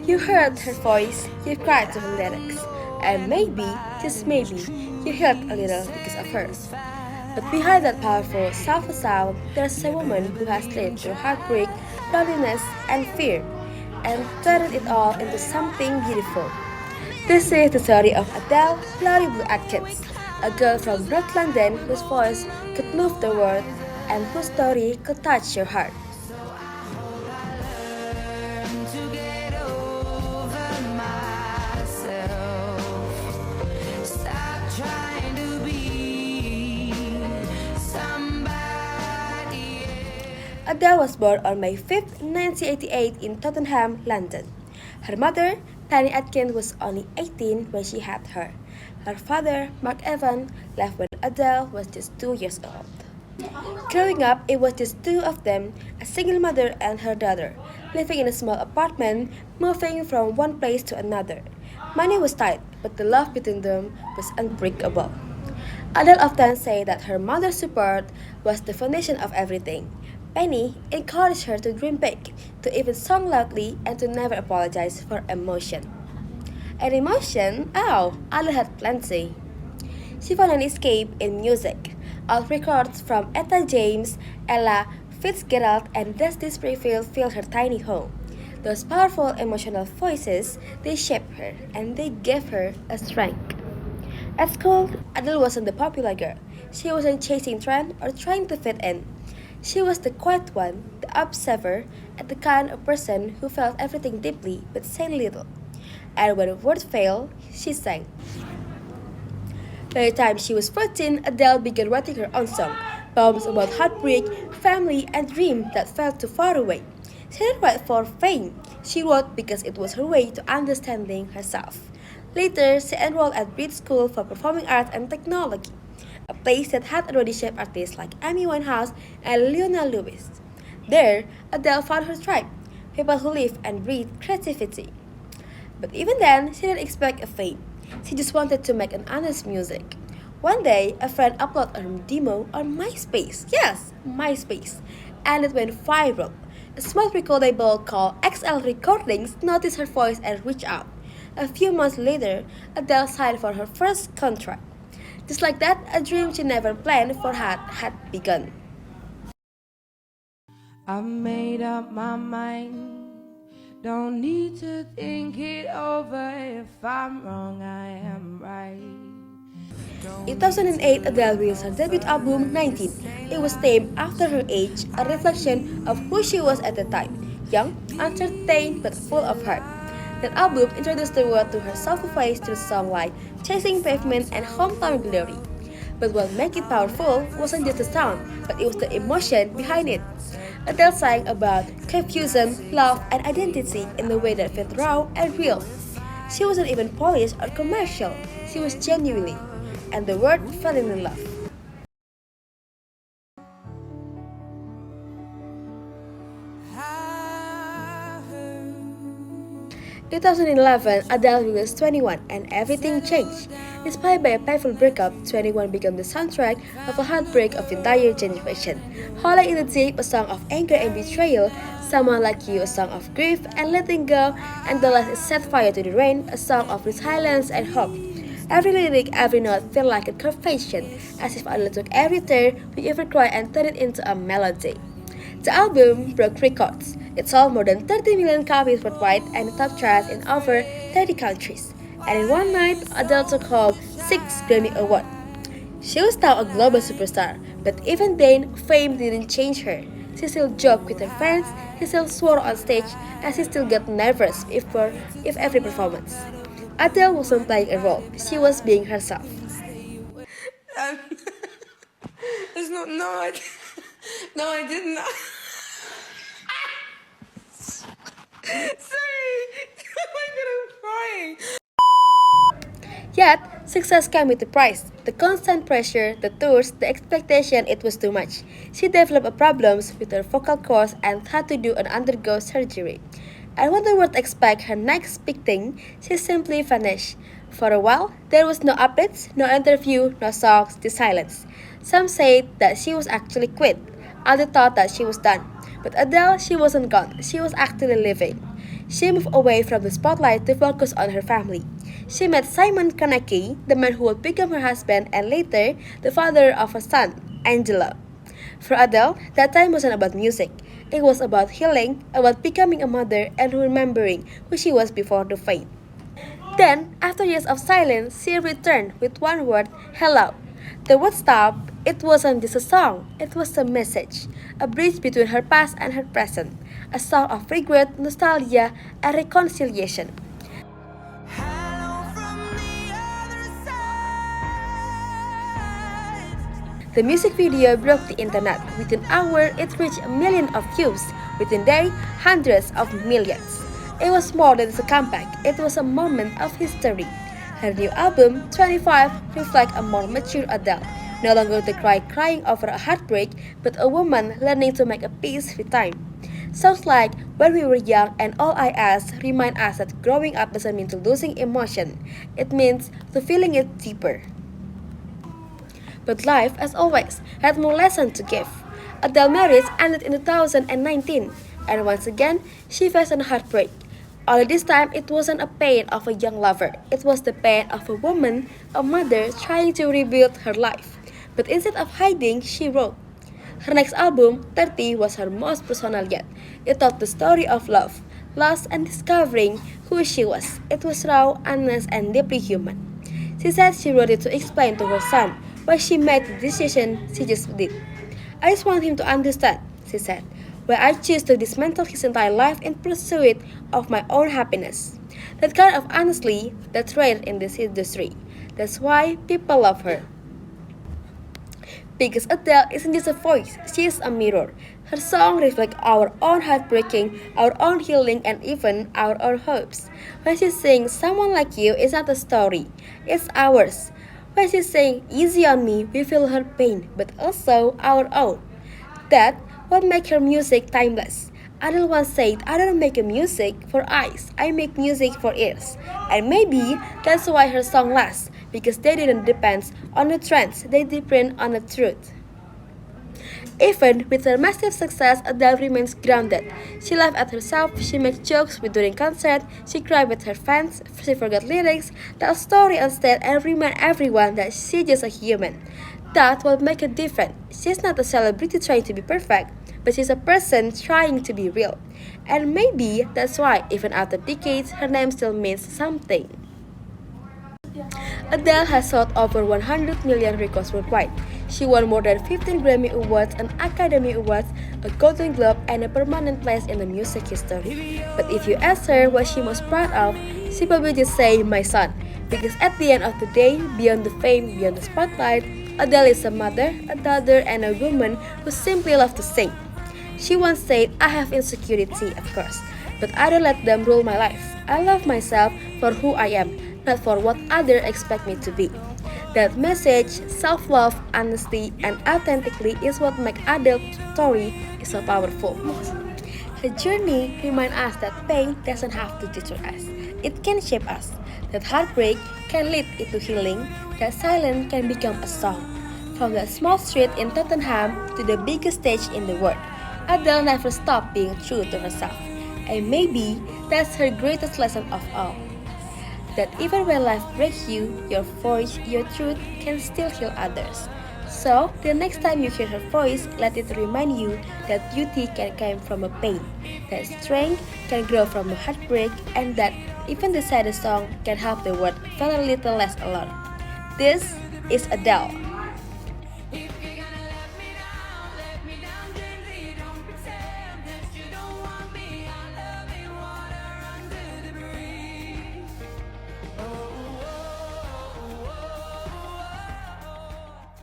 You heard her voice, you cried to her lyrics, and maybe, just maybe, you heard a little because of her. But behind that powerful, soft sound, there's a woman who has lived through heartbreak, loneliness, and fear, and turned it all into something beautiful. This is the story of Adele Laurie Blue Atkins, a girl from North London whose voice could move the world and whose story could touch your heart. Adele was born on May 5, 1988 in Tottenham, London. Her mother, Penny Atkins, was only 18 when she had her. Her father, Mark Evan, left when Adele was just 2 years old. Growing up, it was just two of them, a single mother and her daughter, living in a small apartment, moving from one place to another. Money was tight, but the love between them was unbreakable. Adele often said that her mother's support was the foundation of everything. Penny encouraged her to dream big, to even sing loudly, and to never apologize for emotion. And emotion? Oh, Adele had plenty. She found an escape in music. Old records from Etta James, Ella Fitzgerald, and Dusty Springfield filled her tiny home. Those powerful emotional voices, they shaped her and they gave her a strength. At school, Adele wasn't the popular girl. She wasn't chasing trends or trying to fit in. She was the quiet one, the observer, and the kind of person who felt everything deeply but said little. And when words failed, she sang. By the time she was 14, Adele began writing her own song, poems about heartbreak, family, and dreams that felt too far away. She didn't write for fame. She wrote because it was her way to understanding herself. Later, she enrolled at Brit School for Performing Arts and Technology, a place that had already shaped artists like Amy Winehouse and Lionel Lewis. There, Adele found her tribe, people who live and breathe creativity. But even then, she didn't expect a fame. She just wanted to make an honest music. One day, a friend uploaded a demo on MySpace. Yes, MySpace. And it went viral. A small record label called XL Recordings noticed her voice and reached out. A few months later, Adele signed for her first contract. Just like that, a dream she never planned for had begun. I made up my mind. Don't need to think it over. If I'm wrong, I am right. In 2008, Adele released her debut album 19. It was named after her age, a reflection of who she was at the time, young, uncertain, but full of heart. That album introduced the world to her soulful voice through songs like Chasing Pavement and Hometown Glory. But what made it powerful wasn't just the sound, but it was the emotion behind it. Adele sang about confusion, love, and identity in a way that felt raw and real. She wasn't even polished or commercial, she was genuinely, and the world fell in love. 2011, Adele released 21 and everything changed. Inspired by a painful breakup, 21 became the soundtrack of a heartbreak of the entire generation. Howling in the Deep, a song of anger and betrayal, Someone Like You, a song of grief and letting go, and The Last is Set Fire to the Rain, a song of resilience and hope. Every lyric, every note felt like a confession, as if Adele took every tear we ever cried and turned it into a melody. The album broke records. It sold more than 30 million copies worldwide and top charts in over 30 countries. And in one night, Adele took home 6 Grammy Awards. She was now a global superstar, but even then, fame didn't change her. She still joked with her fans, she still swore on stage, and she still got nervous if every performance. Adele wasn't playing a role, she was being herself. There's no, no, I did not. Sorry. Oh my god, I'm crying. Yet, success came with a price. The constant pressure, the tours, the expectation, it was too much. She developed problems with her vocal cords and had to do and undergo surgery. And when the world expect her next big thing, she simply vanished. For a while, there was no updates, no interview, no songs, just silence. Some said that she was actually quit. Others thought that she was done. But Adele, she wasn't gone. She was actually living. She moved away from the spotlight to focus on her family. She met Simon Kaneki, the man who would become her husband and later the father of her son, Angela. For Adele, that time wasn't about music. It was about healing, about becoming a mother, and remembering who she was before the fame. Then, after years of silence, she returned with one word, hello. The word stopped. It wasn't just a song, it was a message, a bridge between her past and her present, a song of regret, nostalgia, and reconciliation. The music video broke the internet. Within an hour, it reached a million of views. Within a day, hundreds of millions. It was more than just a comeback. It was a moment of history. Her new album, 25, reflects a more mature Adele. No longer the crying over a heartbreak, but a woman learning to make a peace with time. Songs like When We Were Young and All I Ask remind us that growing up doesn't mean to losing emotion. It means to feeling it deeper. But life, as always, had more lessons to give. Adele's marriage ended in 2019, and once again, she faced a heartbreak. Only this time, it wasn't a pain of a young lover. It was the pain of a woman, a mother, trying to rebuild her life. But instead of hiding, she wrote. Her next album, 30, was her most personal yet. It told the story of love, loss, and discovering who she was. It was raw, honest, and deeply human. She said she wrote it to explain to her son why she made the decision she just did. I just want him to understand, she said, why I choose to dismantle his entire life in pursuit of my own happiness. That kind of honesty that's rare in this industry. That's why people love her. Because Adele isn't just a voice, she is a mirror. Her songs reflect our own heartbreaking, our own healing, and even our own hopes. When she sings Someone Like You, it's not a story, it's ours. When she sings Easy on Me, we feel her pain, but also our own. That's what makes her music timeless. Adele once said, I don't make music for eyes, I make music for ears. And maybe that's why her song lasts, because they didn't depend on the trends, they depend on the truth. Even with her massive success, Adele remains grounded. She laughs at herself, she makes jokes during concerts, she cries with her fans, she forgot lyrics, tells story on stage, and remind everyone that she's just a human. That's what makes her different. She's not a celebrity trying to be perfect, but she's a person trying to be real. And maybe that's why, even after decades, her name still means something. Adele has sold over 100 million records worldwide. She won more than 15 Grammy Awards, an Academy Awards, a Golden Globe, and a permanent place in the music history. But if you ask her what she most proud of, she probably just say, my son. Because at the end of the day, beyond the fame, beyond the spotlight, Adele is a mother, a daughter, and a woman who simply loves to sing. She once said, I have insecurity, of course, but I don't let them rule my life. I love myself for who I am, not for what others expect me to be. That message, self-love, honesty, and authentically is what makes Adele's story so powerful. Her journey reminds us that pain doesn't have to destroy us. It can shape us. That heartbreak can lead into healing. That silence can become a song. From that small street in Tottenham to the biggest stage in the world, Adele never stopped being true to herself. And maybe that's her greatest lesson of all. That even when life breaks you, your voice, your truth can still heal others. So, the next time you hear her voice, let it remind you that beauty can come from a pain, that strength can grow from a heartbreak, and that even the saddest song can help the world feel a little less alone. This is Adele.